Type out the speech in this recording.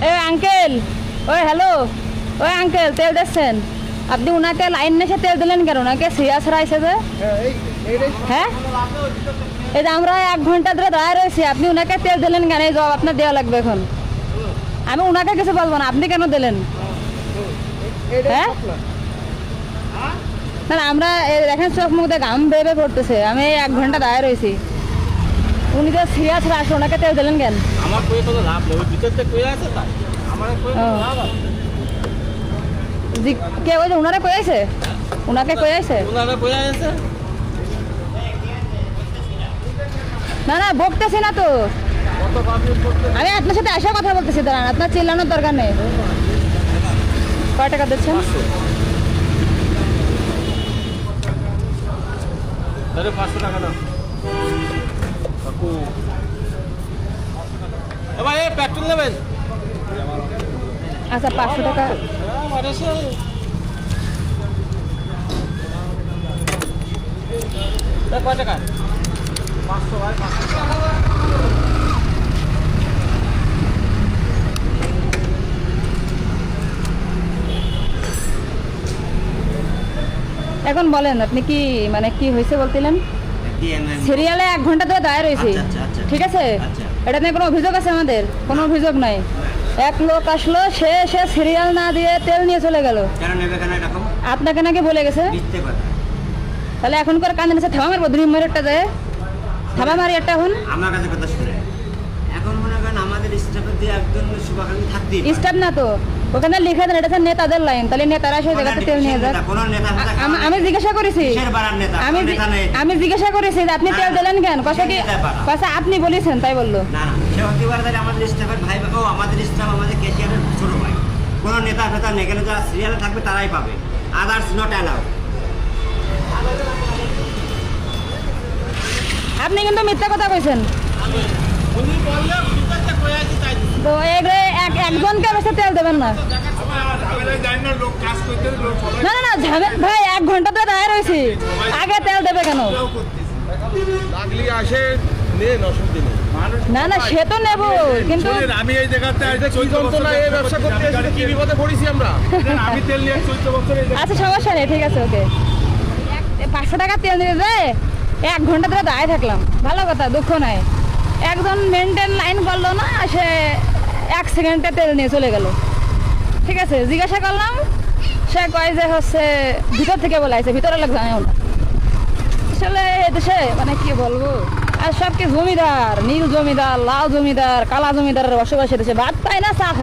এই আঙ্কেল, ওই হ্যালো, ওই আঙ্কেল তেল দিচ্ছেন আপনি? ওনাকে লাইন নেশে তেল দিলেন কেন? ওনাকে সিরিয়াস রাইছে যে, হ্যাঁ এই যে আমরা 1 ঘন্টা ধরে দাঁড়ায় রয়েছি, আপনি ওনাকে তেল দিলেন কেন? এই জবাব আপনার দেওয়া লাগবে এখন। আমি ওনাকে কিছু বলবো না, আপনি কেন দিলেন? হ্যাঁ না না, আমরা দেখেন চোখ মুখ দিয়ে ঘাম বেবে পড়তেছে, আমি 1 ঘন্টা দাঁড়ায় রয়েছি, উনি যে সিরিয়াস রাখছে, ওনাকে তেল দিলেন কেন? আমার কই কোনো লাভ নেই, ওই ভিতর থেকে কই আছে তাই আমার কই কোনো লাভ আছে? কে ওই যে ওনারা কই আছে? ওনাকে কই আছে? ওনারা কই আছে? না না বকতেছি না তো, কত পাবলিক করতে আমি আপনার সাথে আসা কথা বলতেছি, দাঁড়ান, আপনার চিল্লানোর দরকার নেই। কয় টাকা দিচ্ছেন? আরে 500 টাকা দাও কাকু। এ ভাই এই পেট্রোল নেবেন? আচ্ছা 500 টাকা। আমার এসে কয় টাকা? 500 ভাই 500 টাকা। এখন বলেন আপনি কি মানে কি হয়েছে বলছিলেন? সিরিয়ালে 1 ঘন্টা ধরে দাঁড়ায় রয়েছি, ঠিক আছে? এটা নিয়ে কোনো অভিযোগ আছে আমাদের? কোনো অভিযোগ নাই। এক লোক আসলো, সে সিরিয়াল না দিয়ে তেল নিয়ে চলে গেল। আপনাকে নাকি বলে গেছে? তাহলে এখন করে কান্দে নিচে থাবা মারবো, 2 মিনিটটা যায় থাবা মারি একটা। এখন আমার কাছে কথা শুনে, এখন মনে করেন আমাদের স্টাফের দিয়ে একজন শুভাকাঙ্ক্ষী থাকতেই পারে। স্টাফ না তো, ওখানে লিখে দেন এটা হচ্ছে নেতাদের লাইন, তাহলে নেতারা সেই জায়গাতে তেল নিয়ে যায়। কোন নেতা আমি জিজ্ঞাসা করেছি, আমি জিজ্ঞাসা করেছি যে আপনি তেল দিলেন কেন? কথা কি কথা আপনি বলেছেন তাই বললো? না না, সে হতে পারে তাহলে আমাদের স্টাফের ভাই ও আমাদের স্টাফ আমাদের ক্যাশিয়ারের ছোট ভাই। কোন নেতা ফেতা নেই, এখানে যারা সিরিয়ালে থাকবে তারাই পাবে, আদার্স নট অ্যালাউড। আপনি কিন্তু মিথ্যা কথা কইছেন। উনি বললে ভিতর থেকে কই আছে তাই দিছি। তো একজনকে বেশি তেল দেবেন না। না না না ঝামেলা ভাই, 1 ঘন্টা ধরে দাঁড়ায় রয়েছি, আগে তেল দেবে কেন? লাগলি আসে নেন, অসুবিধা নেই। না না সে তো নেবো, কিন্তু আমি এই জায়গাতে এই ব্যবসা করতে এসে কি বিপদে পড়েছি আমরা। আমি তেল নিয়ে 14 বছর এই আচ্ছা সমস্যা নেই, ঠিক আছে ওকে। 500 টাকা তেল দিতে যায় 1 ঘন্টা ধরে দাঁড়ায় থাকলাম, ভালো কথা, দুঃখ নাই। একজন মেনটেন লাইন করলো না, সে 1 সেকেন্ডে তেল নিয়ে চলে গেল, ঠিক আছে? জিজ্ঞাসা করলাম, সে কয় যে হচ্ছে ভিতর থেকে বলে আছে, ভিতরে লোক জানেও না। আসলে এদেশে মানে কি বলবো, আর সব কি জমিদার, নীল জমিদার, লাল জমিদার, কালা জমিদারের বসবাস এদেশে, ভাত পায় না, চা